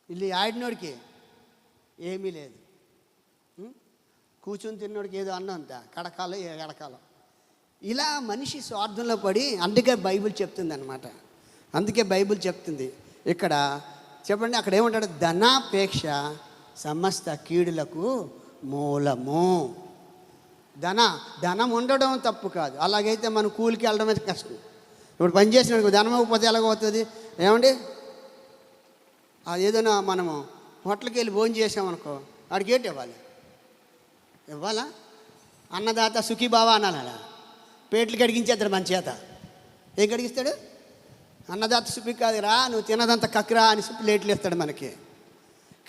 ఇల్లు ఆడినోడికి ఏమీ లేదు, కూర్చొని తిన్నోడికి ఏదో అన్నంత కడకాలో ఎడకాలో. ఇలా మనిషి స్వార్థంలో పడి, అందుకే బైబిల్ చెప్తుంది అనమాట. అందుకే బైబిల్ చెప్తుంది ఇక్కడ చెప్పండి, అక్కడ ఏమంటాడు? ధనాపేక్ష సమస్త కీడులకు మూలము. ధనం ఉండడం తప్పు కాదు, అలాగైతే మనం కూలికి వెళ్ళడం అయితే కష్టం. ఇప్పుడు పని చేసినప్పుడు ధనం ఇవ్వకపోతే ఎలాగవుతుంది? ఏమండి, అది ఏదైనా మనము హోటల్కి వెళ్ళి భోజనం చేసామనుకో, వాడికి ఏంటి ఇవ్వాలా? అన్నదాత సుఖీబావా అనాలా? పేట్లు కడిగించేస్తాడు మన చేత. ఏం కడిగిస్తాడు? అన్నదాత సుఖి కాదురా, నువ్వు తినదంతా కక్కురా అని ప్లేట్లు ఇస్తాడు మనకి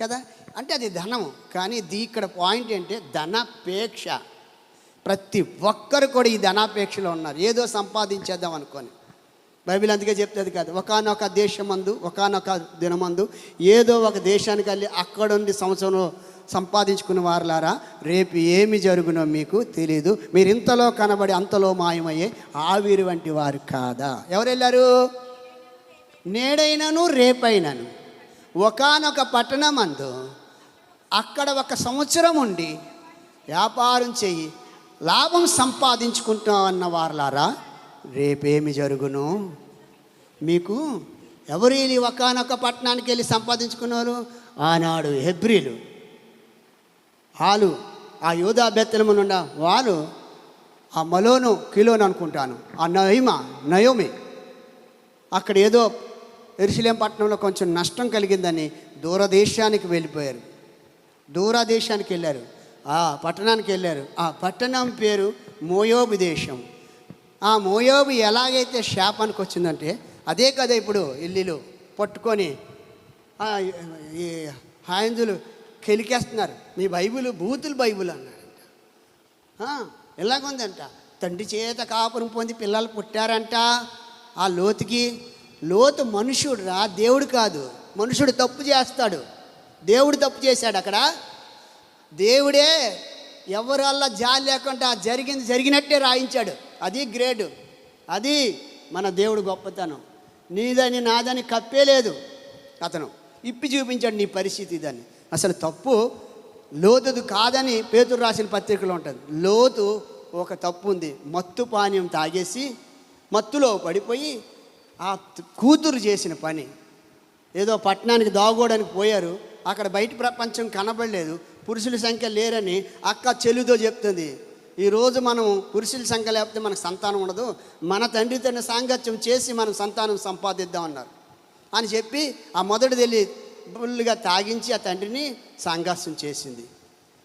కదా. అంటే అది ధనము. కానీ ఇక్కడ పాయింట్ ఏంటంటే ధనాపేక్ష. ప్రతి ఒక్కరు కూడా ఈ ధనాపేక్షలో ఉన్నారు, ఏదో సంపాదించేద్దాం అనుకొని. బైబిల్ అందుకే చెప్తుంది కాదు, ఒకానొక దేశమందు ఒకానొక దినమందు ఏదో ఒక దేశానికి వెళ్ళి అక్కడుండి సంవత్సరంలో సంపాదించుకున్న వారులారా, రేపు ఏమి జరుగునో మీకు తెలీదు, మీరు ఇంతలో కనబడి అంతలో మాయమయ్యే ఆవిరి వంటి వారు కాదా? ఎవరు వెళ్ళారు? నేడైనను రేపైనను ఒకానొక పట్టణమందు అక్కడ ఒక సంవత్సరం ఉండి వ్యాపారం చెయ్యి లాభం సంపాదించుకుంటాం అన్న వారులారా, రేపేమి జరుగును మీకు. ఎవరు వెళ్ళి ఒకానొక పట్టణానికి వెళ్ళి సంపాదించుకున్నారు? ఆనాడు హెబ్రీలు, వాళ్ళు ఆ యూదా బెత్తెలము నుండి వాళ్ళు ఆ మలోను కిలోను అనుకుంటాను, ఆ నయోమి అక్కడ ఏదో యెరూషలేము పట్టణంలో కొంచెం నష్టం కలిగిందని దూరదేశానికి వెళ్ళిపోయారు. దూరదేశానికి వెళ్ళారు, ఆ పట్టణానికి వెళ్ళారు. ఆ పట్టణం పేరు మోయోబు దేశం. ఆ మోయోబు ఎలాగైతే శాపానికి వచ్చిందంటే అదే కదా ఇప్పుడు ఇల్లులు పట్టుకొని ఈ హాయందులు కెలికేస్తున్నారు. మీ బైబిల్ బూతులు బైబిల్ అన్నాడంట. ఎలాగుందంట, తండ్రి చేత కాపురం పొంది పిల్లలు పుట్టారంట. ఆ లోతు మనుషుడు రా, దేవుడు కాదు. మనుషుడు తప్పు చేస్తాడు, దేవుడు తప్పు చేశాడు. అక్కడ దేవుడే ఎవరల్లా జాలి లేకుండా జరిగింది జరిగినట్టే రాయించాడు. అది గ్రేట్, అది మన దేవుడు గొప్పతనం. నీదని నాదని కప్పేలేదు, అతను ఇప్పి చూపించాడు నీ పరిస్థితి. దాన్ని అసలు తప్పు లోతుది కాదని పేతురు రాసిన పత్రికలో ఉంటుంది. లోతు ఒక తప్పు ఉంది, మత్తు పానీయం తాగేసి మత్తులో పడిపోయి ఆ కూతురు చేసిన పని. ఏదో పట్టణానికి దాగోడానికి పోయారు, అక్కడ బయట ప్రపంచం కనబడలేదు, పురుషుల సంఖ్య లేరని అక్క చెల్లితో చెప్తుంది. ఈరోజు మనం పురుషుల సంఖ్య లేకపోతే మనకు సంతానం ఉండదు, మన తండ్రితో సాంగత్యం చేసి మనం సంతానం సంపాదిద్దామన్నారు అని చెప్పి ఆ మొదటి వెళ్ళి ఫుల్గా తాగించి ఆ తండ్రిని సాంగత్యం చేసింది.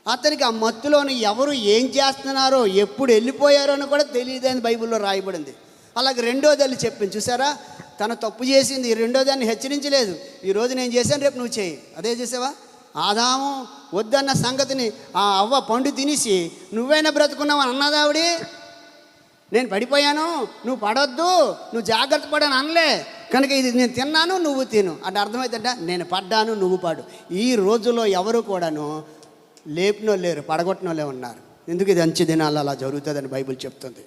అతనికి ఆ మత్తులోని ఎవరు ఏం చేస్తున్నారో ఎప్పుడు వెళ్ళిపోయారో అని కూడా తెలియదని బైబిల్లో రాయబడింది. అలాగే రెండోదాన్ని చెప్పింది చూసారా, తను తప్పు చేసింది, రెండోదాన్ని హెచ్చరించలేదు. ఈరోజు నేను చేశాను, రేపు నువ్వు చేయి. అదే చేసావా? ఆదాము వద్దన్న సంగతిని ఆ అవ్వ పండు తినేసి నువ్వైనా బ్రతుకున్నావు అన్నదావిడి. నేను పడిపోయాను, నువ్వు పడొద్దు, నువ్వు జాగ్రత్త పడని అనలే. కనుక ఇది నేను తిన్నాను, నువ్వు తిను అంటే అర్థమవుతుంట, నేను పడ్డాను, నువ్వు పడు. ఈ రోజుల్లో ఎవరు కూడాను లేపినో లేరు, పడగొట్టినోళ్ళే ఉన్నారు. ఎందుకు? ఇది అంచె దినాల్లో అలా జరుగుతుందని బైబిల్ చెప్తుంది.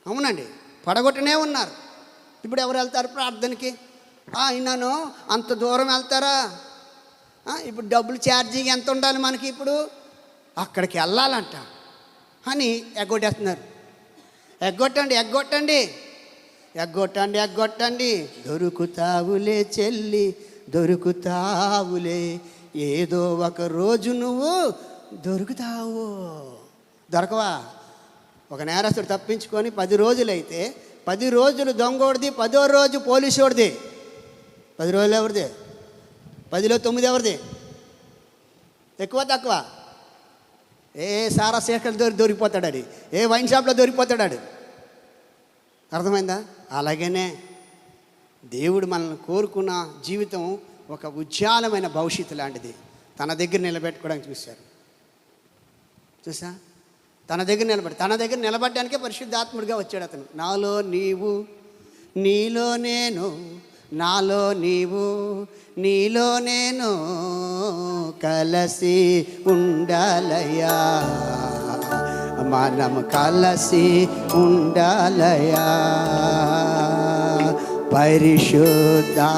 అవునండి, పడగొట్టనే ఉన్నారు. ఇప్పుడు ఎవరు వెళ్తారు ప్రార్థనకి? అయినాను అంత దూరం వెళ్తారా? ఇప్పుడు డబ్బులు ఛార్జీకి ఎంత ఉండాలి మనకి? ఇప్పుడు అక్కడికి వెళ్ళాలంట అని ఎగ్గొట్టేస్తున్నారు. ఎగ్గొట్టండి. దొరుకుతావులే చెల్లి, దొరుకుతావులే, ఏదో ఒక రోజు నువ్వు దొరుకుతావు. దొరకవా? ఒక నేరస్తుడు తప్పించుకొని 10 రోజులైతే 10 రోజులు దొంగోడిది, 10వ రోజు పోలీసోడిది. 10 రోజులు ఎవరిది? 10లో 9 ఎవరిది? ఎక్కువ తక్కువ? ఏ సారా శేఖర్ దొరికిపోతాడు, ఏ వైన్ షాప్లో దొరికిపోతాడు. అర్థమైందా? అలాగనే దేవుడు మనల్ని కోరుకున్న జీవితం ఒక ఉజ్వలమైన భవిష్యత్తు లాంటిది. తన దగ్గర నిలబెట్టుకోవడానికి చూసా తన దగ్గర నిలబడడానికే పరిశుద్ధాత్ముడిగా వచ్చాడు అతను. నాలో నీవు, నీలో నేను, నాలో నీవు, నీలో నేను కలిసి ఉండాలయ్యా, మనం కలిసి ఉండాలయ్యా, పరిశుద్ధాత్ముడా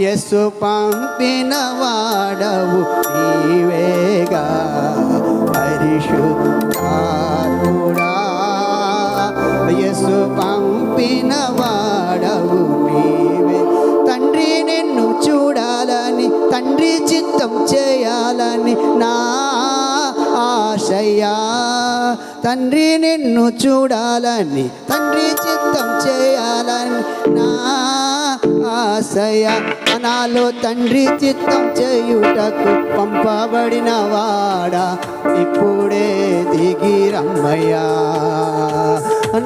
యేసు పంపిన వాడవు నీవేగా. పరిశుద్ధాత్ముడా యేసు పంపిన వాడవు నీవే. తండ్రి నిన్ను చూడాలని, తండ్రి చిత్తం చేయాలని నా ఆశయ్యా. తండ్రి నిన్ను చూడాలని, తండ్రి చిత్తం చేయాలని నా ఆశయ. నాలో తండ్రి చిత్తం చేయుటకు పంపబడిన వాడా ఇప్పుడే దిగి రమ్మయ్యా.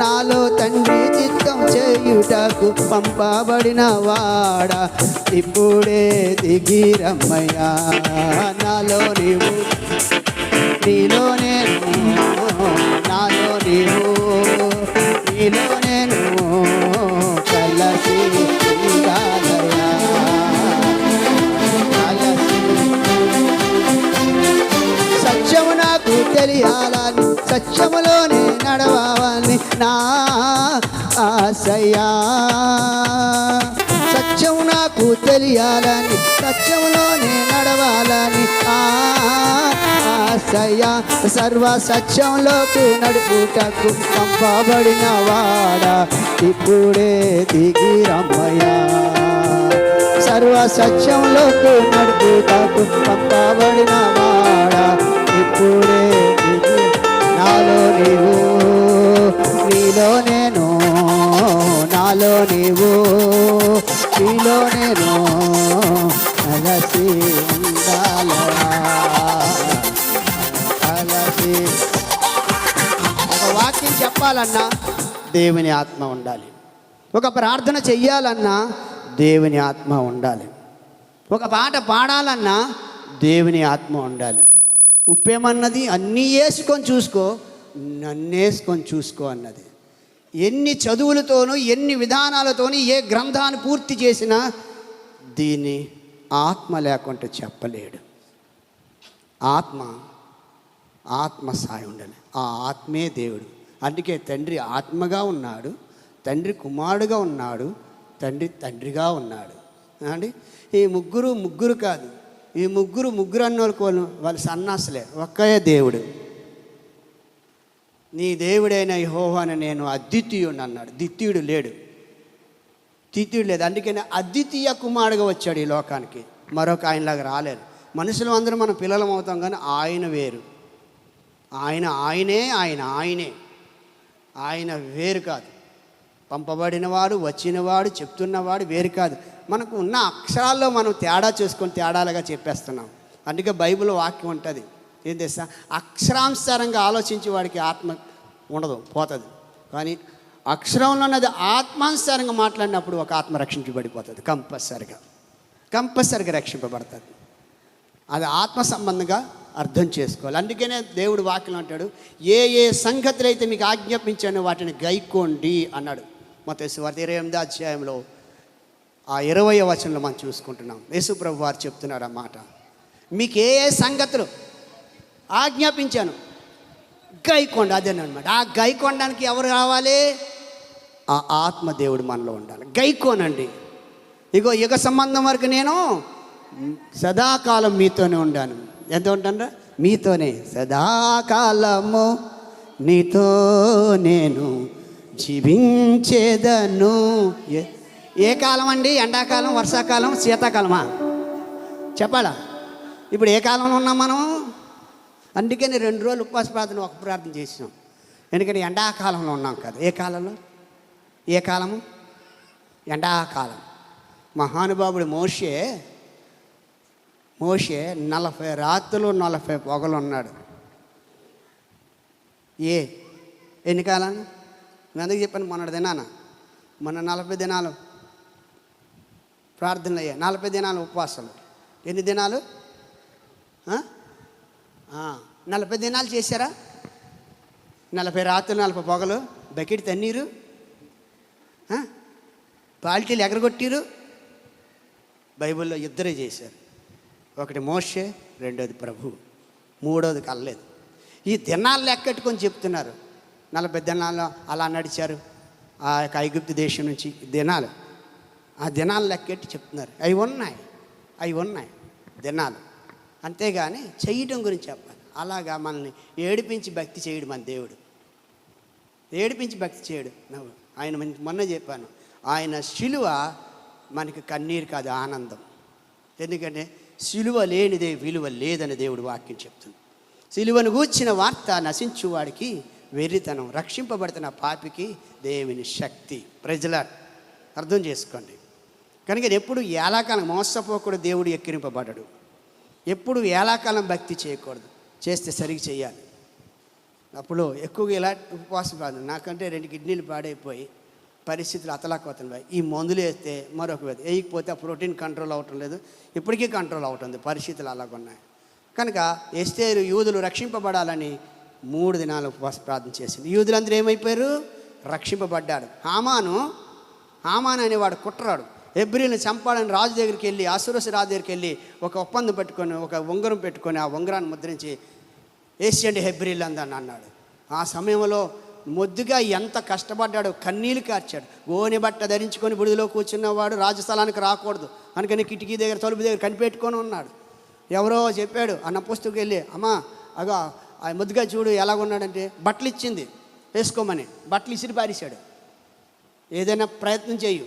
నాలో తండ్రి చిత్తం చేయుటకు పంపబడిన వాడా ఇప్పుడే దిగి రమ్మయ్యా. నాలో నీవు, నీలో నేను, నాలో నీవు, నీలో నేను కలిసి ఉండాలయ్యా. సత్యము నాకు తెలియాలని, సత్యములోనే నడవాలని నా ఆశయ్యా. సత్యము నాకు తెలియాలని, సత్యములోనే నడవాలని ఆశయ్యా. సర్వ సత్యంలోకి నడుపుటకు పంపబడిన వాడా ఇప్పుడే దిగి రమ్మయ్యా. సర్వ సత్యంలోకి నడుపుటకు పంపబడిన వాడా ఇప్పుడే దిగి. నాలో నీవు, నీలో నేను, నాలో నీవు, నీలో నేను కలిసి ఉండాలయా. కలిసి ఒక వాక్యం చెప్పాలన్నా దేవుని ఆత్మ ఉండాలి. ఒక ప్రార్థన చెయ్యాలన్నా దేవుని ఆత్మ ఉండాలి. ఒక పాట పాడాలన్నా దేవుని ఆత్మ ఉండాలి. ఉప్పేమన్నది అన్నీ వేసుకొని చూసుకో, నన్నేసుకొని చూసుకో అన్నది. ఎన్ని చదువులతోనూ ఎన్ని విధానాలతోనూ ఏ గ్రంథాన్ని పూర్తి చేసినా దీన్ని ఆత్మ లేకుంటే చెప్పలేడు. ఆత్మ సాయి ఉండాలి. ఆ ఆత్మే దేవుడు. అందుకే తండ్రి ఆత్మగా ఉన్నాడు, తండ్రి కుమారుడుగా ఉన్నాడు, తండ్రి తండ్రిగా ఉన్నాడు అండి. ఈ ముగ్గురు కాదు, ఈ ముగ్గురు అన్నోళ్ళు వాళ్ళు సన్నాసులే. ఒక్కయే దేవుడు. నీ దేవుడైన యెహోవాను నేను అద్వితీయుడు అన్నాడు. ద్వితీయుడు లేడు, ద్వితీయుడు లేదు. అందుకని అద్వితీయ కుమారుడుగా వచ్చాడు ఈ లోకానికి. మరొక ఆయనలాగా రాలేదు. మనుషులు అందరూ మనం పిల్లలం అవుతాం, కానీ ఆయన వేరు. ఆయనే ఆయన వేరు కాదు. పంపబడినవాడు, వచ్చినవాడు, చెప్తున్నవాడు వేరు కాదు. మనకు ఉన్న అక్షరాల్లో మనం తేడా చేసుకొని తేడాలుగా చెప్పేస్తున్నాం. అందుకే బైబిల్ వాక్యం ఉంటుంది, ఏం తెలుసా, అక్షరానుసారంగా ఆలోచించే వాడికి ఆత్మ ఉండదు, పోతుంది. కానీ అక్షరంలో ఉన్నది ఆత్మానుసారంగా మాట్లాడినప్పుడు ఒక ఆత్మ రక్షించబడిపోతుంది. కంపల్సరిగా రక్షింపబడుతుంది. అది ఆత్మ సంబంధంగా అర్థం చేసుకోవాలి. అందుకనే దేవుడు వాక్యం అంటాడు, ఏ సంగతులు అయితే మీకు ఆజ్ఞాపించానో వాటిని గైకోండి అన్నాడు. మత్తయి సువార్త 28వ అధ్యాయంలో ఆ 20వ వచనంలో మనం చూసుకుంటున్నాం. యేసు ప్రభు వారు చెప్తున్నారు ఆ మాట. మీకు ఏ సంగతులు ఆజ్ఞాపించాను గైకోండి, అదేనమాట. ఆ గైకొనడానికి ఎవరు రావాలి? ఆ ఆత్మ దేవుడు మనలో ఉండాలి. గైకోనండి. ఇగో యుగ సంబంధం వరకు నేను సదాకాలం మీతోనే ఉండాను. ఎంత ఉంటానరా? మీతోనే సదాకాలము నీతో నేను జీవించేదను. ఏ కాలం అండి? ఎండాకాలం, వర్షాకాలం, శీతాకాలమా? చెప్పాలా? ఇప్పుడు ఏ కాలంలో ఉన్నాం మనం? అందుకని 2 రోజులు ఉపవాస ప్రార్థన, ఒక ప్రార్థన చేసినాం. ఎందుకంటే ఎండాకాలంలో ఉన్నాం కదా. ఏ కాలంలో? ఏ కాలము? ఎండాకాలం. మహానుభావుడు మోషే 40 రాత్రులు 40 పొగలు ఉన్నాడు. ఎన్ని కాలాలు? నేను అందుకు చెప్పాను మొన్నటి దినాన, మొన్న 40 దినాలు ప్రార్థనలు అయ్యాయి, 40 దినాలు ఉపవాసాలు. ఎన్ని దినాలు? 40 దినాలు చేశారా? 40 రాత్రులు 40 పొగలు, బకెట్ తన్నీరు, బాల్టీలు ఎగరగొట్టిరు. బైబిల్లో 2 చేశారు. ఒకటి మోషే, 2వది ప్రభు, 3వది కలలేదు. ఈ దినాలు లెక్కెట్టుకొని చెప్తున్నారు. 40 దినాల్లో అలా నడిచారు, ఆ యొక్క ఐగుప్తు దేశం నుంచి దినాలు, ఆ దినాలు లెక్కెట్టి చెప్తున్నారు. అవి ఉన్నాయి దినాలు, అంతేగాని చేయటం గురించి చెప్పాలి. అలాగా మనల్ని ఏడిపించి భక్తి చేయడు మన దేవుడు, ఏడిపించి భక్తి చేయడు. ఆయన మొన్న చెప్పాను, ఆయన శిలువ మనకి కన్నీరు కాదు, ఆనందం. ఎందుకంటే శిలువ లేనిదే విలువ లేదని దేవుడు వాక్యం చెప్తుంది. శిలువను గూర్చిన వార్త నశించువాడికి వెర్రితనం, రక్షింపబడుతున్న పాపికి దేవుని శక్తి. ప్రజలారు అర్థం చేసుకోండి. కనుక ఎప్పుడు ఏలాకాలం మోసపోకూడదు, దేవుడు ఎక్కిరింపబడ్డాడు. ఎప్పుడు ఏలాకాలం భక్తి చేయకూడదు, చేస్తే సరిగ్గా చేయాలి. అప్పుడు ఎక్కువగా ఇలా ఉపవాసం కాదు. నాకంటే 2 కిడ్నీలు పాడైపోయి పరిస్థితులు అతలాకుతలై, ఈ మందులు వేస్తే మరొక వేది వేయకపోతే ఆ ప్రోటీన్ కంట్రోల్ అవ్వటం లేదు, ఇప్పటికీ కంట్రోల్ అవుతుంది. పరిస్థితులు అలాగున్నాయి. కనుక ఎస్తేరు యూదులు రక్షింపబడాలని 3 దినాలు ఉపవాస ప్రార్థన చేసింది. యూదులందరూ ఏమైపోయారు? రక్షింపబడ్డాడు. హామాను అనేవాడు కుట్రాడు, హెబ్రీని చంపాలని రాజు దగ్గరికి వెళ్ళి, అసురసు రాజు దగ్గరికి వెళ్ళి ఒక ఒప్పందం పెట్టుకొని, ఒక ఉంగరం పెట్టుకొని, ఆ ఉంగరాన్ని ముద్రించి ఏసియండి హెబ్రీలు అందని అన్నాడు. ఆ సమయంలో మొద్దుగా ఎంత కష్టపడ్డాడు, కన్నీళ్ళు కార్చాడు. గోనె బట్ట ధరించుకొని బుడిలో కూర్చున్నవాడు రాజస్థలానికి రాకూడదు అందుకని కిటికీ దగ్గర, తలుపు దగ్గర కనిపెట్టుకొని ఉన్నాడు. ఎవరో చెప్పాడు, అన్న పుస్తకం వెళ్ళి, అమ్మా అగా ఆ ముద్దుగా చూడు ఎలాగున్నాడంటే, బట్టలు ఇచ్చింది వేసుకోమని, బట్టలు ఇసిరి పారేశాడు. ఏదైనా ప్రయత్నం చేయు,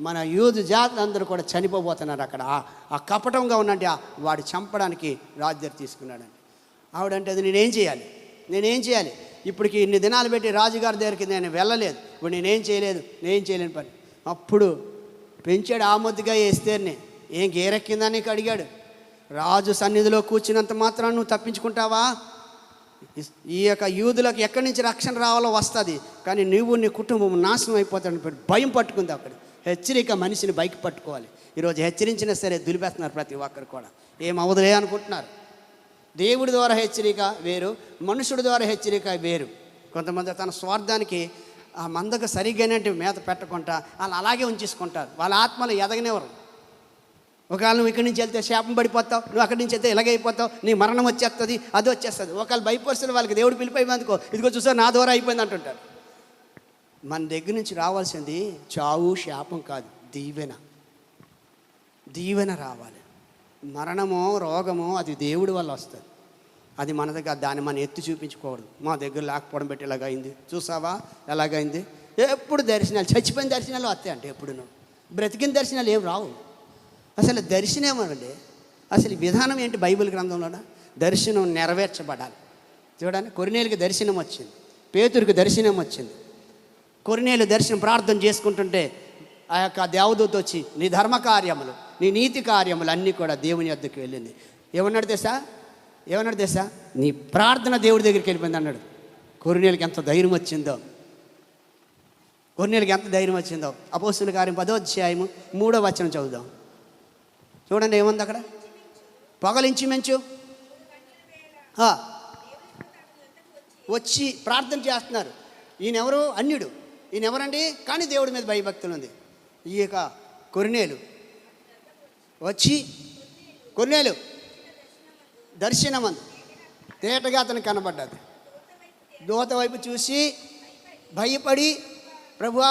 మన యూదు జాతులు అందరూ కూడా చనిపోబోతున్నారు అక్కడ. ఆ కపటంగా ఉన్నట్టు వాడు చంపడానికి రాజు దగ్గర తీసుకున్నాడండి. ఆవిడంటే అది నేనేం చేయాలి, ఇప్పటికి ఇన్ని దినాలు పెట్టి రాజుగారి దగ్గరికి నేను వెళ్ళలేదు, ఇప్పుడు నేనేం చేయలేని పని. అప్పుడు పెంచాడు ఆ ముద్దుగా ఎస్తేర్ని. ఏం గేరెక్కిందా నీకు అడిగాడు. రాజు సన్నిధిలో కూర్చున్నంత మాత్రం నువ్వు తప్పించుకుంటావా? ఈ యొక్క యూదులకు ఎక్కడి నుంచి రక్షణ రావాలో వస్తుంది, కానీ నువ్వు నీ కుటుంబం నాశనం అయిపోతాడని భయం పట్టుకుంది. అక్కడ హెచ్చరిక మనిషిని బైక్ పట్టుకోవాలి. ఈరోజు హెచ్చరించినా సరే దులిపేస్తున్నారు ప్రతి ఒక్కరు కూడా, ఏమవదులే అనుకుంటున్నారు. దేవుడి ద్వారా హెచ్చరిక వేరు, మనుషుడి ద్వారా హెచ్చరిక వేరు. కొంతమంది తన స్వార్థానికి ఆ మందకు సరిగ్గానే మేత పెట్టకుండా వాళ్ళు అలాగే ఉంచేసుకుంటారు. వాళ్ళ ఆత్మలు ఎదగనివ్వరు. ఒకవేళ నువ్వు ఇక్కడి నుంచి వెళ్తే శాపం పడిపోతావు, నువ్వు అక్కడి నుంచి వెళ్తే ఇలాగైపోతావు, నీ మరణం వచ్చేస్తుంది, అది వచ్చేస్తుంది. ఒకవేళ భయపరుస్తున్న వాళ్ళకి దేవుడు పిలిపోయిందనుకో, ఇదిగో చూసా నా ద్వారా అయిపోయింది అంటుంటారు. మన దగ్గర నుంచి రావాల్సింది చావు శాపం కాదు, దీవెన రావాలి. మరణమో రోగమో అది దేవుడి వల్ల వస్తుంది, అది మన దగ్గర, దాన్ని మనం ఎత్తి చూపించకూడదు. మా దగ్గర లేకపోవడం పెట్టి ఇలాగైంది, చూసావా ఎలాగైంది. ఎప్పుడు దర్శనాలు, చచ్చిపోయిన దర్శనాలు వస్తాయి అంటే, ఎప్పుడు నువ్వు బ్రతికిన దర్శనాలు ఏం రావు. అసలు దర్శనం అంటే అసలు విధానం ఏంటి? బైబిల్ గ్రంథంలోన దర్శనం నెరవేర్చబడాలి. చూడండి, కొర్నేలుకి దర్శనం వచ్చింది, పేతురికి దర్శనం వచ్చింది. కొర్నేలు దర్శనం ప్రార్థన చేసుకుంటుంటే ఆ యొక్క దేవదూత వచ్చి నీ ధర్మ కార్యములు, నీ నీతి కార్యములు అన్నీ కూడా దేవుని వద్దకు వెళ్ళింది. ఏమన్నాడు తెలుసా? నీ ప్రార్థన దేవుడి దగ్గరికి వెళ్ళిపోయింది అన్నాడు. కొర్నేలుకి ఎంత ధైర్యం వచ్చిందో. అపోస్తుల కార్యం 10వ అధ్యాయము 3వ వచనం చదువుదాం. చూడండి ఏముంది అక్కడ. పొగలించుమించు వచ్చి ప్రార్థన చేస్తున్నారు. ఈయనెవరు? అన్యుడు. ఈయనెవరండి? కానీ దేవుడి మీద భయభక్తులు ఉంది. ఈ యొక్క కొర్నేలు దర్శనమందు తేటగా అతను కనబడ్డది. దూత వైపు చూసి భయపడి ప్రభువా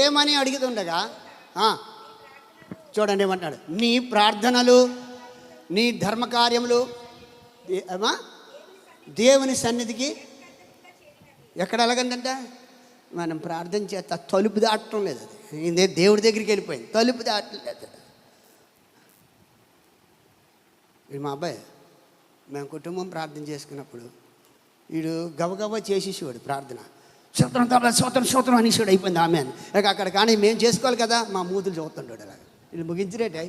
ఏమని అడుగుతుండగా చూడండి ఏమంటాడు, నీ ప్రార్థనలు, నీ ధర్మకార్యములు దేవుని సన్నిధికి ఎక్కడ ఎలాగందంట, మనం ప్రార్థన చేస్తా తలుపు దాటడం లేదు. అది ఇదే దేవుడి దగ్గరికి వెళ్ళిపోయింది, తలుపు దాటలేదు. మా అబ్బాయి మేము కుటుంబం ప్రార్థన చేసుకున్నప్పుడు వీడు గబగబా చేసేసేవాడు ప్రార్థన, సూత్రం అనేసాడు, అయిపోయింది ఆమె అని. అక్కడ కానీ మేము చేసుకోవాలి కదా, మా మూతులు చూస్తుంటాడు అలాగ. వీళ్ళు ముగించినట్టే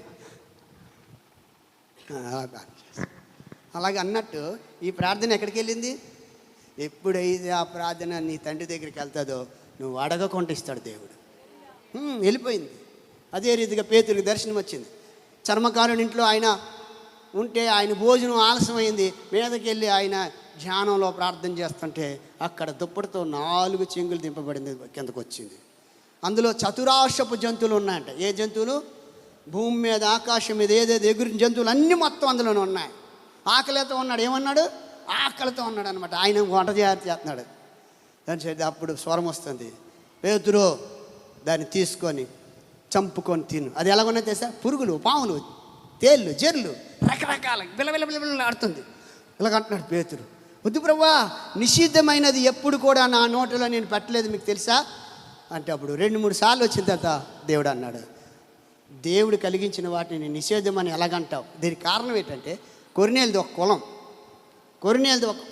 అలాగే అన్నట్టు ఈ ప్రార్థన ఎక్కడికి వెళ్ళింది? ఎప్పుడైతే ఆ ప్రార్థన నీ తండ్రి దగ్గరికి వెళ్తుందో నువ్వు అడగకుండా ఇస్తాడు దేవుడు. వెళ్ళిపోయింది. అదే రీతిగా పేతురికి దర్శనం వచ్చింది. చర్మకారుని ఇంట్లో ఆయన ఉంటే ఆయన భోజనం ఆలస్యమైంది. మీదకి వెళ్ళి ఆయన ధ్యానంలో ప్రార్థన చేస్తుంటే అక్కడ దుప్పటితో 4 చెంగులు దింపబడింది, కిందకు వచ్చింది. అందులో చతురాశపు జంతువులు ఉన్నాయంట. ఏ జంతువులు? భూమి మీద, ఆకాశం మీద ఏదేదో ఎగురిన జంతువులు అన్నీ మొత్తం అందులోనే ఉన్నాయి. ఆకలితో ఉన్నాడు. ఏమన్నాడు? ఆకలితో ఉన్నాడు అనమాట. ఆయన వంట చేస్తున్నాడు. దాని చేతి అప్పుడు స్వరం వస్తుంది, పేతురు దాన్ని తీసుకొని చంపుకొని తిను. అది ఎలాగొన్నా తెలుసా? పురుగులు, పాములు, తేళ్ళు, జర్లు రకరకాల బిలబిల ఆడుతుంది. ఇలాగంటున్నాడు పేతురు, వద్దు ప్రభువా, నిషిద్ధమైనది ఎప్పుడు కూడా నా నోటిలో నేను పెట్టలేదు, మీకు తెలుసా అంటే అప్పుడు 2-3 సార్లు వచ్చిన తర్వాత దేవుడు అన్నాడు, దేవుడు కలిగించిన వాటిని నిషేధమని ఎలాగంటావు? దీనికి కారణం ఏంటంటే కొర్నేలిది ఒక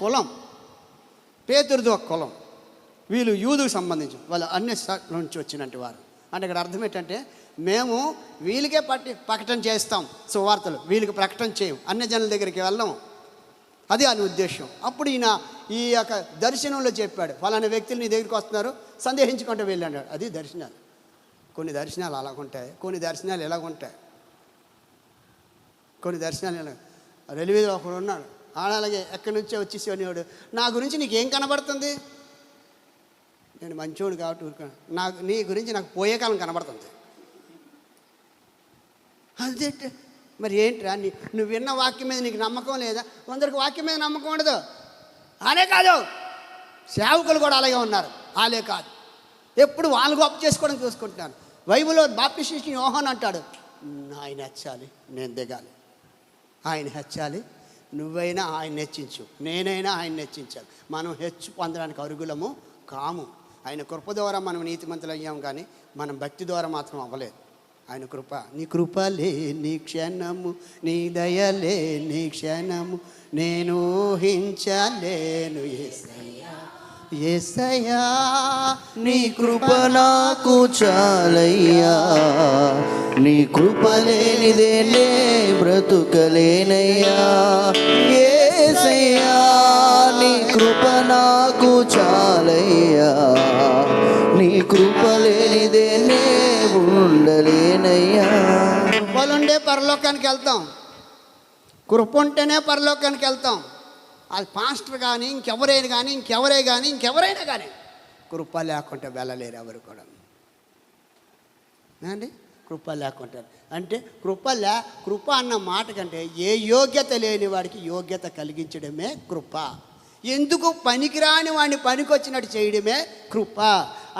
కులం, పేతురుది ఒక కులం. వీళ్ళు యూదుకు సంబంధించి వాళ్ళు అన్ని నుంచి వచ్చినట్టు వారు. అంటే ఇక్కడ అర్థం ఏంటంటే మేము వీళ్ళకే ప్రకటన చేస్తాం సువార్తలు, వీళ్ళకి ప్రకటన చేయం, అన్ని జనుల దగ్గరికి వెళ్ళము. అది ఆయన ఉద్దేశం. అప్పుడు ఈయన ఈ యొక్క దర్శనంలో చెప్పాడు, ఫలానా వ్యక్తులు నీ దగ్గరికి వస్తున్నారు, సందేహించుకుంటూ వెళ్ళాడు. అది దర్శనాలు. కొన్ని దర్శనాలు అలాగుంటాయి, కొన్ని దర్శనాలు ఎలాగుంటాయి, కొన్ని దర్శనాలు ఎలా. రైల్వేలో ఒకడు ఉన్నాడు, అలాగే ఎక్కడి నుంచో వచ్చేసేవాడు, నా గురించి నీకేం కనబడుతుంది? నేను మంచోడు కాబట్టి నీ గురించి నాకు పోయే కాలం కనబడుతుంది. అదే మరి ఏంట్రా, నువ్వు విన్న వాక్యం మీద నీకు నమ్మకం లేదా? కొందరికి వాక్యం మీద నమ్మకం ఉండదు. అనే కాదు, సేవకులు కూడా అలాగే ఉన్నారు. వాళ్ళే కాదు, ఎప్పుడు వాళ్ళు గొప్ప చేసుకోవడం చూసుకుంటున్నాను. బైబిల్లో బాప్టిస్ట్ యోహాను అంటాడు, ఆయన హెచ్చాలి, నేను దిగాలి. ఆయన హెచ్చాలి, నువ్వైనా ఆయన హెచ్చించు, నేనైనా ఆయన హెచ్చించాలి. మనం హెచ్చు పొందడానికి అరుగులము కాము. ఆయన కృప ద్వారా మనం నీతిమంతులు అయ్యాం, కానీ మనం భక్తి ద్వారా మాత్రం అవ్వలేదు. ఆయన కృప, నీ కృపలే నీ క్షణము, నీ దయలే నీ క్షణము, నేను ఊహించలేను యేసయ్యా, నీ కృప నాకు చాలయ్యా, నీ కృప లేనిదే నే బ్రతుకలేనయ్యా. యేసయ్యా, నీ కృప నాకు చాలయ్యా, నీ కృప లేనిదే నే ఉండలేనయ్యా. కృపలుండే పరలోకానికి వెళ్తాం, కృప ఉంటేనే పరలోకానికి వెళ్తాం. అది పాస్టర్ కానీ ఇంకెవరైనా కానీ కృప లేకుంటే వెళ్ళలేరు ఎవరు కూడా అండి. కృప లేకుంటే అంటే కృప అన్న మాట కంటే ఏ యోగ్యత లేని వాడికి యోగ్యత కలిగించడమే కృప. ఎందుకు పనికిరాని వాడిని పనికొచ్చినట్టు చేయడమే కృప.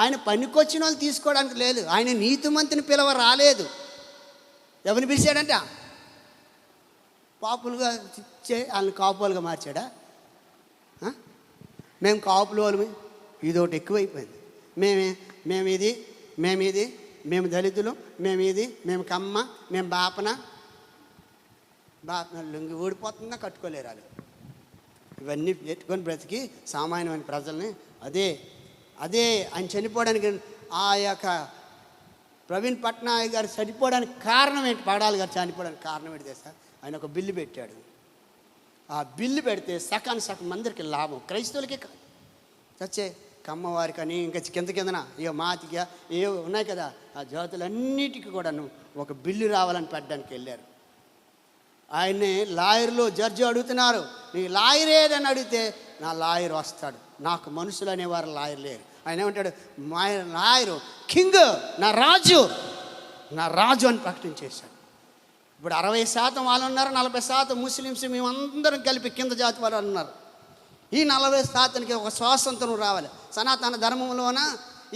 ఆయన పనికొచ్చిన వాళ్ళు తీసుకోవడానికి లేదు. ఆయన నీతిమంతుని పిలవ రాలేదు. ఎవరిని పిలిచాడంట? పాపులుగా ఇచ్చే వాళ్ళని కాపులుగా మార్చాడా? మేము కాపులు వాళ్ళమి, ఇదొకటి ఎక్కువైపోయింది. మేము దళితులు, మేము కమ్మ, మేము బాపన లుంగి ఊడిపోతుందా కట్టుకోలేరు వాళ్ళు. ఇవన్నీ పెట్టుకొని బ్రతికి సామాన్యమైన ప్రజల్ని అదే ఆయన చనిపోవడానికి ఆ యొక్క ప్రవీణ్ పట్నాయక్ గారు చనిపోవడానికి కారణం ఏంటి? పడాలి గారు చనిపోవడానికి కారణం ఏంటి తెలుసా? ఆయన ఒక బిల్లు పెట్టాడు. ఆ బిల్లు పెడితే సగం అందరికి లాభం, క్రైస్తవులకే కాదు, చచ్చే కమ్మవారికి అని ఇంకా కిందన ఇక మాతిగా ఏ ఉన్నాయి కదా, ఆ జాతులన్నిటికీ కూడాను ఒక బిల్లు రావాలని పెట్టడానికి వెళ్ళారు. ఆయన్ని లాయర్లు జడ్జి అడుగుతున్నారు, నీ లాయర్ ఏదని అడిగితే, నా లాయర్ వస్తాడు, నాకు మనుషులు అనేవారు లాయర్ లేరు. ఆయన ఏమంటాడు, మా లాయరు కింగ్, నా రాజు అని ప్రకటించేశాడు. ఇప్పుడు 60% వాళ్ళు ఉన్నారు, 40% ముస్లిమ్స్, మేమందరం కలిపి కింద జాతి వాళ్ళు ఉన్నారు. ఈ 40%కి ఒక స్వాతంత్రం రావాలి. సనాతన ధర్మంలోన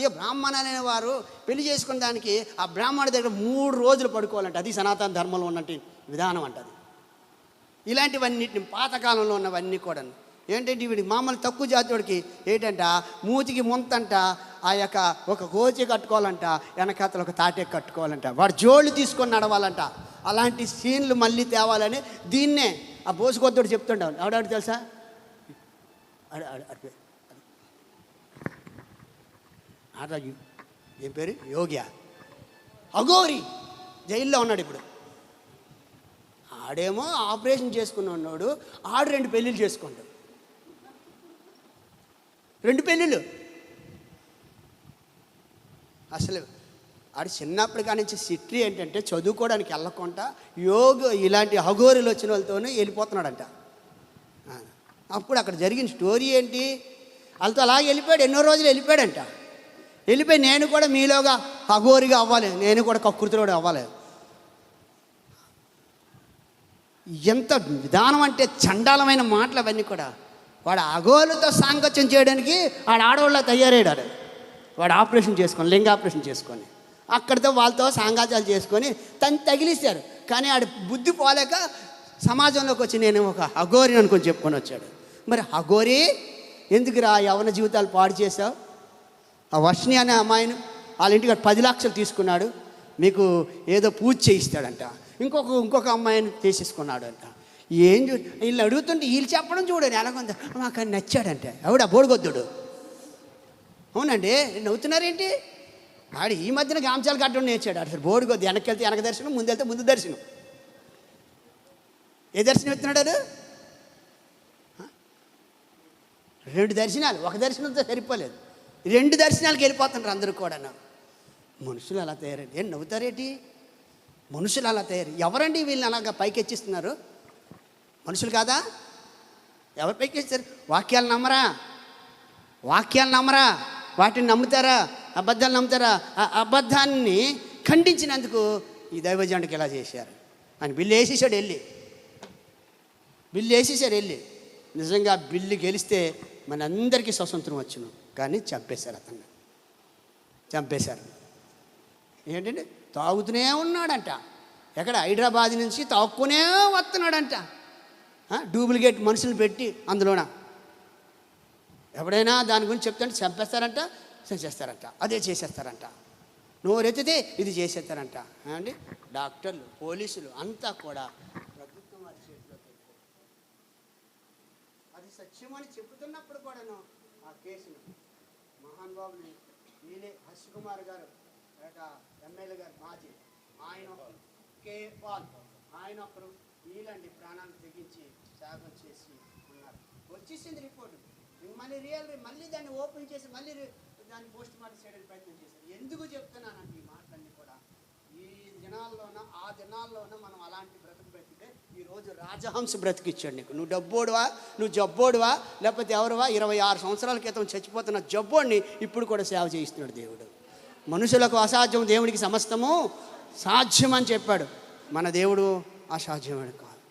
ఈ బ్రాహ్మణులు అనేవారు పెళ్లి చేసుకునే దానికి ఆ బ్రాహ్మణుడి దగ్గర 3 రోజులు పడుకోవాలంట. అది సనాతన ధర్మంలో ఉన్నట్టు విధానం అంటది. ఇలాంటివన్నిటిని పాతకాలంలో ఉన్నవన్నీ కూడా ఏంటంటే వీడి మామూలు తక్కువ జాతి వాడికి ఏంటంట, మూతికి ముంతంట, ఆ యొక్క ఒక గోచి కట్టుకోవాలంట, వెనకాతలు ఒక తాటే కట్టుకోవాలంట, వాడు జోళ్ళు తీసుకొని నడవాలంట. అలాంటి సీన్లు మళ్ళీ తేవాలని దీన్నే ఆ బోసుకొద్దుడు చెప్తుంటావు. ఆవిడాడు తెలుసా, ఏం పేరు, యోగ్య అఘోరి, జైల్లో ఉన్నాడు ఇప్పుడు. ఆడేమో ఆపరేషన్ చేసుకుని ఉన్నాడు, ఆడు 2 పెళ్ళిళ్ళు చేసుకుంటాడు. 2 పెళ్ళిళ్ళు. అసలు ఆడు చిన్నప్పటి కాడి నుంచి సిట్రీ ఏంటంటే చదువుకోవడానికి వెళ్ళకుండా ఇలాంటి అఘోరీలు వచ్చిన వాళ్ళతోనే వెళ్ళిపోతున్నాడంట. అప్పుడు అక్కడ జరిగిన స్టోరీ ఏంటి, వాళ్ళతో అలాగే వెళ్ళిపోయాడు, ఎన్నో రోజులు వెళ్ళిపోయాడంట. వెళ్ళిపోయి నేను కూడా మీలోగా అఘోరిగా అవ్వాలి, నేను కూడా కకృతిలోడు అవ్వాలి. ఎంత విధానం అంటే చండాలమైన మాటలు అవన్నీ కూడా. వాడు అఘోరులతో సాంగత్యం చేయడానికి ఆడవాళ్ళ తయారయ్యాడు. వాడు ఆపరేషన్ చేసుకొని లింగ ఆపరేషన్ చేసుకొని అక్కడితో వాళ్ళతో సాంగాత్యాలు చేసుకొని తను తగిలిస్తారు. కానీ ఆడు బుద్ధి పోలేక సమాజంలోకి వచ్చి నేను ఒక అఘోరి అనుకొని చెప్పుకొని వచ్చాడు. మరి అఘోరి ఎందుకురా యవ్వన జీవితాలు పాడు చేశావు? ఆ వర్షిణి అనే అమ్మాయిని వాళ్ళ ఇంటికి 10 లక్షలు తీసుకున్నాడు, మీకు ఏదో పూజ చేయిస్తాడంట. ఇంకొక అమ్మాయిని తీసేసుకున్నాడు అంట. వీళ్ళు అడుగుతుంటే వీళ్ళు చెప్పడం చూడండి ఎలాగొంది, మాకు ఆయన నచ్చాడంటే. ఎవడా బోడిగొద్దుడు? అవునండి, నవ్వుతున్నారేంటి? ఆడు ఈ మధ్యన గాంచాలు కట్టడం నేర్చాడు. అసలు బోడిగొద్దు, వెనక్కి వెళ్తే వెనక దర్శనం, ముందు వెళ్తే ముందు దర్శనం. ఏ దర్శనం ఎత్తున్నాడు? 2 దర్శనాలు, ఒక దర్శనంతో సరిపోలేదు, 2 దర్శనాలకు వెళ్ళిపోతున్నారు అందరూ కూడా. మనుషులు అలా తయారండి. ఏం నవ్వుతారేంటి? మనుషులు అలా తయారు. ఎవరండి వీళ్ళని అలాగా పైకి ఎచ్చిస్తున్నారు? మనుషులు కాదా? ఎవరు పైకి ఎచ్చారు? వాక్యాలు నమ్మరా? వాటిని నమ్ముతారా? అబద్ధాలు నమ్ముతారా? ఆ అబద్ధాన్ని ఖండించినందుకు ఈ దైవజనుడికి ఇలా చేశారు అని బిల్లు వేసేసాడు వెళ్ళి. నిజంగా బిల్లు గెలిస్తే మనందరికీ స్వతంత్రం వచ్చును. కానీ చంపేశారు. ఏంటంటే తాగుతూనే ఉన్నాడంట. ఎక్కడ? హైదరాబాద్ నుంచి తాక్కునే వస్తున్నాడంట. డూప్లికేట్ మనుషులు పెట్టి అందులోన ఎవడైనా దాని గురించి చెప్తుంటే చంపేస్తారంట, చేసేస్తారంట, అదే చేసేస్తారంట. నోరెత్తితే ఇది చేసేస్తారంట అండి. డాక్టర్లు, పోలీసులు అంతా కూడా ప్రభుత్వం వారి చేతిలోకి అది సత్యమని చెబుతున్నప్పుడు కూడాను ఆ కేసును మహానుభావుని వీలే హర్షకుమార్ గారు ఎమ్మెల్యే గారు మాజీ ఆయన ఒకరు, కే పాల్ ఆయన ఒకరు, వీళ్ళండి ప్రాణాలు తెగించి త్యాగం చేసి ఉన్నారు. వచ్చేసింది రిపోర్టు. మళ్ళీ దాన్ని ఓపెన్ చేసి మళ్ళీ దాన్ని పోస్ట్ మార్టం చేయడానికి ప్రయత్నం చేశారు. ఎందుకు చెప్తున్నానంటే ఈ మాటలన్నీ కూడా ఈ ఆ దినాల్లోన మనం అలాంటి బ్రతుకు బ్రతికితే ఈరోజు రాజహంస బ్రతికిచ్చాడు నీకు. నువ్వు డబ్బోడువా, నువ్వు జబ్బోడువా, లేకపోతే ఎవరువా? 26 సంవత్సరాల క్రితం చచ్చిపోతున్న జబ్బోడిని ఇప్పుడు కూడా సేవ చేయిస్తున్నాడు దేవుడు. మనుషులకు అసాధ్యం, దేవుడికి సమస్తము సాధ్యం అని చెప్పాడు. మన దేవుడు అసాధ్యమైన కాదు,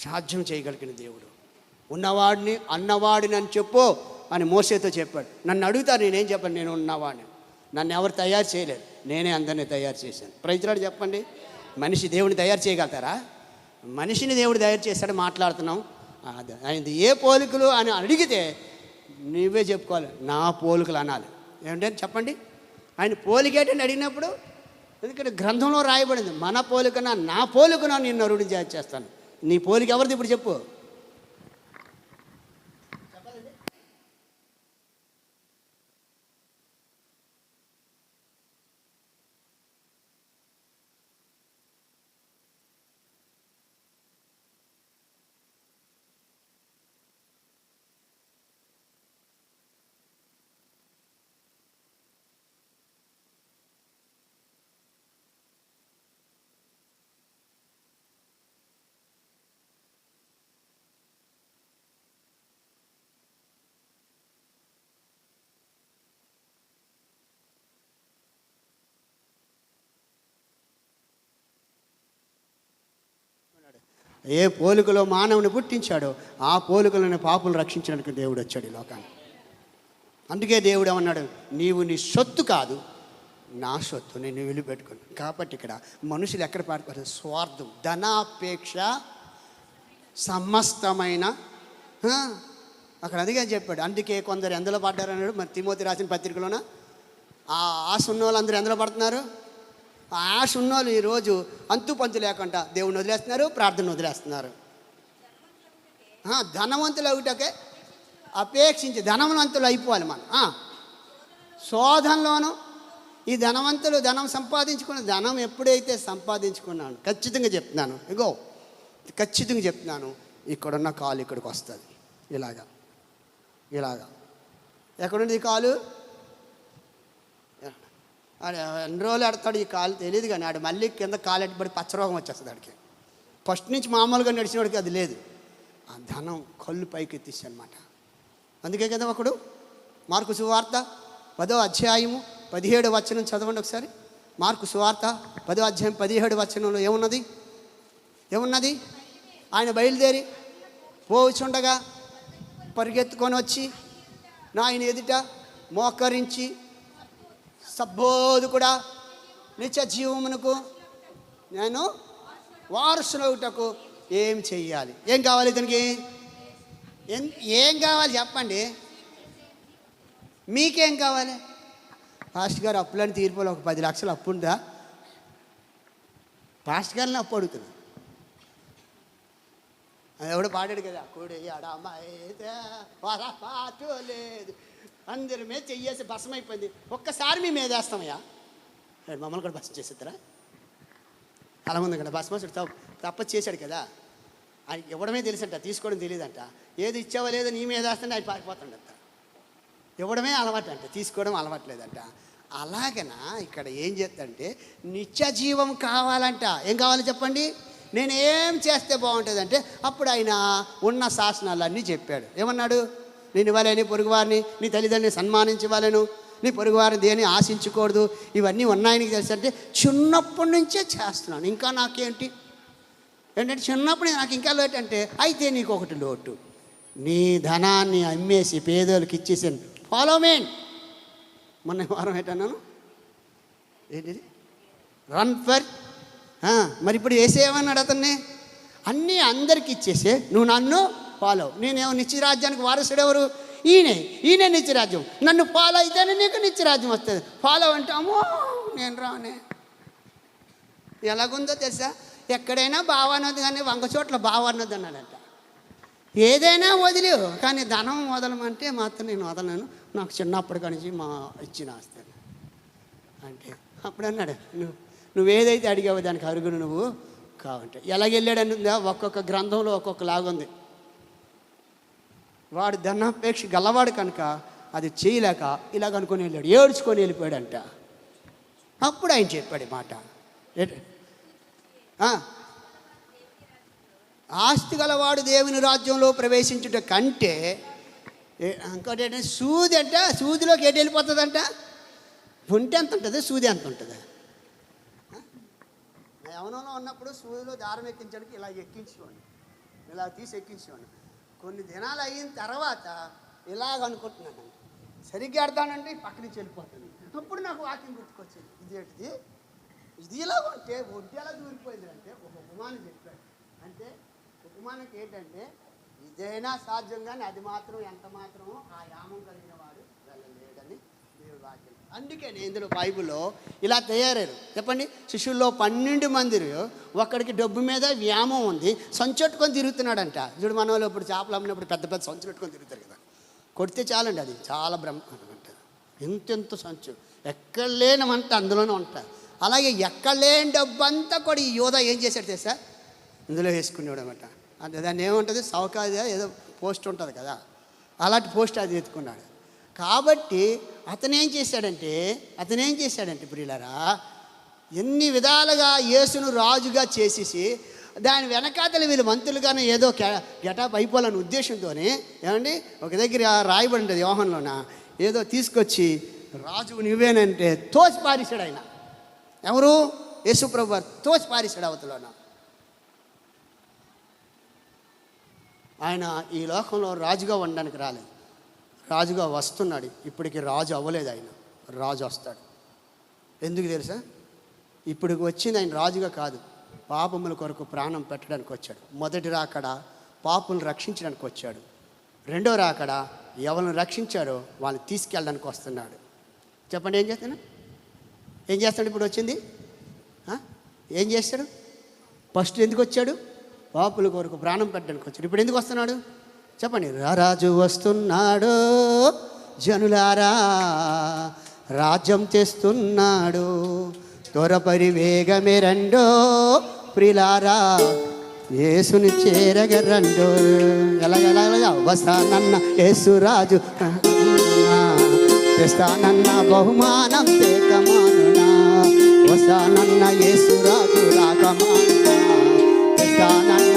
సాధ్యం చేయగలిగిన దేవుడు. ఉన్నవాడిని అన్నవాడిని అని చెప్పు అని మోసేతో చెప్పాడు. నన్ను అడుగుతారు, నేనేం చెప్పాను? నేను ఉన్నవాడిని, నన్ను ఎవరు తయారు చేయలేరు, నేనే అందరినీ తయారు చేశాను. ప్రజలాడు చెప్పండి, మనిషి దేవుడిని తయారు చేయగలుగుతారా? మనిషిని దేవుడు తయారు చేశాడు. మాట్లాడుతున్నాం ఆయన ఏ పోలికలు అని అడిగితే నువ్వే చెప్పుకోవాలి, నా పోలికలు అనాలి. ఏమిటంటే చెప్పండి, ఆయన పోలికేటని అడిగినప్పుడు, ఎందుకంటే గ్రంథంలో రాయబడింది, మన పోలికనా నా పోలికనా నేను నరుడిని చేస్తాను. నీ పోలిక ఎవరిది ఇప్పుడు చెప్పు? ఏ పోలికలో మానవుని పుట్టించాడో ఆ పోలికలను పాపులు రక్షించడానికి దేవుడు వచ్చాడు ఈ లోకాన్ని. అందుకే దేవుడు ఏమన్నాడు? నీవు నీ సొత్తు కాదు, నా సొత్తు నేను విలుపెట్టుకుని. కాబట్టి ఇక్కడ మనుషులు ఎక్కడ పాడుకోరు? స్వార్థం, ధనాపేక్ష, సమస్తమైన అక్కడ అందుకే చెప్పాడు. అందుకే కొందరు ఎందులో పడ్డారు అన్నాడు. మరి తిమోతి రాసిన పత్రికలోన ఆ ఆశ ఉన్న వాళ్ళు అందరూ ఎందులో పడుతున్నారు? ఆ ఆశ ఉన్నోళ్ళు ఈరోజు అంతు పంతు లేకుండా దేవుడిని వదిలేస్తున్నారు, ప్రార్థన వదిలేస్తున్నారు. ధనవంతులు అవుటకే అపేక్షించి ధనవంతులు అయిపోవాలి మనం. శోధనలోను ఈ ధనవంతులు ధనం సంపాదించుకున్న ధనం ఎప్పుడైతే సంపాదించుకున్నాను, ఖచ్చితంగా చెప్తున్నాను, ఖచ్చితంగా చెప్తున్నాను, ఇక్కడున్న కాలు ఇక్కడికి వస్తుంది. ఇలాగా ఎక్కడుంది ఈ కాలు? ఎన్ని రోజులు ఆడతాడు ఈ కాలు తెలియదు, కానీ ఆడు మళ్ళీ కింద కాలు ఎట్టుబడి పచ్చరోగం వచ్చేస్తుంది ఆడికి. ఫస్ట్ నుంచి మామూలుగా నడిచినవాడికి అది లేదు. ఆ ధనం కళ్ళు పైకి ఎత్తిసి అనమాట. అందుకే కదా ఒకడు మార్కు సువార్త 10వ అధ్యాయము 17వ వచనం చదవండి ఒకసారి. మార్కు సువార్త 10వ అధ్యాయం 17వ వచనంలో ఏమున్నది? ఆయన బయలుదేరి పోచుండగా పరిగెత్తుకొని వచ్చి నా ఆయన ఎదుట మోకరించి సబ్బోధకుడా నిత్య జీవమునకు నేను వారసునవుటకు ఏం చెయ్యాలి? ఏం కావాలి ఇతనికి? ఏం కావాలి చెప్పండి? మీకేం కావాలి? పాస్టర్ గారు అప్పులని తీరిపోలే, ఒక 10 లక్షలు అప్పు ఉందా? పాస్టర్ గారిని అప్పు అడుగుతున్నా. అది ఎవడో పాడాడు కదా, కోడి పాటు లేదు అందరి మీద చెయ్యేసి భస్మైపోయింది, ఒక్కసారి మీ మీద వేస్తామయ్యా. మమ్మల్ని కూడా భస్మ చేసేద్దరా? అలా ఉంది కదా, భస్మసుడు తప్ప చేశాడు కదా, ఆయన ఇవ్వడమే తెలుసంట, తీసుకోవడం తెలియదంట. ఏది ఇచ్చావో లేదో నీ మీద వేస్తుంటే ఆయన పారిపోతాడంట. ఇవ్వడమే అలవాటు అంట, తీసుకోవడం అలవాట్లేదంట. అలాగనా ఇక్కడ ఏం చేద్దంటే నిత్య జీవం కావాలంట. ఏం కావాలి చెప్పండి? నేను ఏం చేస్తే బాగుంటుందంటే అప్పుడు ఆయన ఉన్న శాసనాలన్నీ చెప్పాడు. ఏమన్నాడు? నేను ఇవ్వాలని పొరుగువారిని, నీ తల్లిదండ్రుని సన్మానించవాలను, నీ పొరుగువారిని దేని ఆశించకూడదు, ఇవన్నీ ఉన్నాయని తెలుసు. అంటే చిన్నప్పటి నుంచే చేస్తున్నాను, ఇంకా నాకేంటి ఏంటంటే చిన్నప్పుడు నాకు ఇంకా లోటు అంటే, అయితే నీకు ఒకటి లోటు, నీ ధనాన్ని అమ్మేసి పేదోళ్ళకి ఇచ్చేసాను, ఫాలో మీ. మొన్న వారం ఏంటన్నాను, ఏంటిది? Run for. మరి ఇప్పుడు వేసేయమన్నాడు అతన్ని, అన్నీ అందరికి ఇచ్చేసే, నువ్వు నన్ను ఫాలో. నేనేమో నిత్యరాజ్యానికి వారసుడు ఎవరు? ఈయనే నిత్యరాజ్యం. నన్ను ఫాలో అయితేనే నీకు నిత్యరాజ్యం వస్తుంది. ఫాలో అంటే అమ్మో నేను రానే. ఎలాగుందో తెలుసా? ఎక్కడైనా బావన్నది కానీ వంగ చోట్ల బావన్నది అన్నాడంట. ఏదైనా వదిలి, కానీ ధనం వదలమంటే మాత్రం నేను వదలను, నాకు చిన్నప్పటి నుంచి మా ఇచ్చిన ఆస్తాను అంటే. అప్పుడు అన్నాడు, నువ్వేదైతే అడిగావో దానికి అరుగును నువ్వు కావంటే. ఎలాగెళ్ళాడని ఉందా? ఒక్కొక్క గ్రంథంలో ఒక్కొక్క లాగుంది. వాడు ధనాపేక్ష గల్లవాడు కనుక అది చేయలేక ఇలాగ అనుకొని వెళ్ళాడు, ఏడ్చుకొని వెళ్ళిపోయాడంట. అప్పుడు ఆయన చెప్పాడు మాట, ఆస్తి గలవాడు దేవుని రాజ్యంలో ప్రవేశించుట కంటే ఇంకోటి ఏంటంటే సూది అంట, సూదిలోకి ఎటు వెళ్ళిపోతుందంట? ఒంటి ఎంత ఉంటుంది, సూది ఎంత ఉంటుంది? యవనంలో ఉన్నప్పుడు సూదిలో దారం ఎక్కించడానికి ఇలా ఎక్కించుకోండి, ఇలా తీసి ఎక్కించుకోండి. కొన్ని దినాలు అయిన తర్వాత ఇలాగ అనుకుంటున్నాను, సరిగ్గా ఆడతానంటే పక్క నుంచి వెళ్ళిపోతుంది. అప్పుడు నాకు వాకింగ్ గుర్తుకొచ్చింది, ఇదేంటిది, ఇది ఇలా ఉంటే ఒంటి ఎలా దూరిపోయింది అంటే ఒక ఉపమానం చెప్పాడు. అంటే ఉపమానకి ఏంటంటే ఇదైనా సాధ్యం, కానీ అది మాత్రం ఎంత మాత్రమో ఆ యామం కలిగిన వాడు వెళ్ళలేడని దేవుడు వాక్యం. అందుకే ఇందులో బైబిల్లో ఇలా తయారయ్యారు. చెప్పండి, శిష్యుల్లో 12 మంది ఒక్కడికి డబ్బు మీద వ్యామం ఉంది, సంచుట్టుకొని తిరుగుతున్నాడంట. చూడు, మన వాళ్ళు ఇప్పుడు చేపలు అమ్మినప్పుడు పెద్ద పెద్ద సంచులు పెట్టుకొని తిరుగుతారు కదా, కొడితే చాలండి, అది చాలా బ్రహ్మాండం ఉంటుంది. ఎంతెంత సంచు, ఎక్కడ లేనమంట అందులోనే ఉంటారు. అలాగే ఎక్కడ లేని డబ్బు అంతా కూడా ఈ యోధ ఏం చేశాడు తెలుసా? ఇందులో వేసుకునేవాడు అనమాట. అంటే దాన్ని ఏముంటుంది, సౌకర్య ఏదో పోస్ట్ ఉంటుంది కదా, అలాంటి పోస్ట్ అది ఎత్తుకున్నాడు. కాబట్టి అతనేం చేశాడంటే ప్రియులారా, ఎన్ని విధాలుగా యేసును రాజుగా చేసేసి దాని వెనకాతలు వీళ్ళు మంత్రులుగానే ఏదో గెటప్ అయిపోవాలనే ఉద్దేశంతోనే ఏమండి ఒక దగ్గర రాయబడి ఉంటుంది యోహన్లోన, ఏదో తీసుకొచ్చి రాజు నువ్వేనంటే తోసి పారేశాడు ఆయన. ఎవరు? యేసుప్రభు వారు తోసి పారేశాడు అవతలోన. ఆయన ఈ లోకంలో రాజుగా ఉండడానికి రాలేదు, రాజుగా వస్తున్నాడు. ఇప్పటికి రాజు అవ్వలేదు, ఆయన రాజు వస్తాడు. ఎందుకు తెలుసా? ఇప్పుడు వచ్చింది ఆయన రాజుగా కాదు, పాపముల కొరకు ప్రాణం పెట్టడానికి వచ్చాడు. మొదటి రాకడ పాపులను రక్షించడానికి వచ్చాడు, రెండో రాకడ ఎవరిని రక్షించాడో వాళ్ళని తీసుకెళ్ళడానికి వస్తున్నాడు. చెప్పండి, ఏం చేస్తాడు ఇప్పుడు వచ్చింది? ఏం చేస్తాడు? ఫస్ట్ ఎందుకు వచ్చాడు? పాపుల కొరకు ప్రాణం పెట్టడానికి వచ్చాడు. ఇప్పుడు ఎందుకు వస్తున్నాడు చెప్పండి? రాజు వస్తున్నాడు, జనులారా రాజ్యం తెస్తున్నాడు, త్వరపరి వేగమే రండో ప్రిలారా, యేసుని చేరగరండో. ఎలాగ వస్తానన్న యేసురాజు తెస్తానన్న బహుమానం తేకమానునా, వస్తానన్న యేసురాజు రాకమానునా, తెస్తానన్న.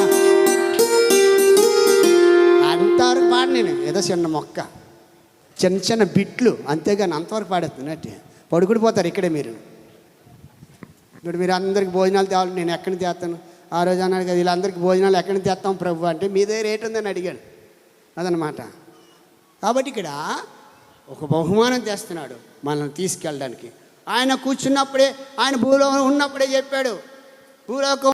అంతవరకు పాడు, నేను ఏదో చిన్న మొక్క, చిన్న చిన్న బిట్లు అంతేగాని అంతవరకు పాడేస్తున్నట్టు పడుకుని పోతారు ఇక్కడే. ఇప్పుడు మీరు అందరికి భోజనాలు తేవాలి, నేను ఎక్కడికి తెస్తాను? ఆ రోజు అన్నాడు కదా, వీళ్ళందరికీ భోజనాలు ఎక్కడికి తెస్తాం ప్రభు అంటే, మీ దగ్గర రేట్ ఉందని అడిగాడు. అదనమాట. కాబట్టి ఇక్కడ ఒక బహుమానం తెస్తున్నాడు మనల్ని తీసుకెళ్ళడానికి. ఆయన కూర్చున్నప్పుడే, ఆయన భూలోకంలో ఉన్నప్పుడే చెప్పాడు. భూలోకం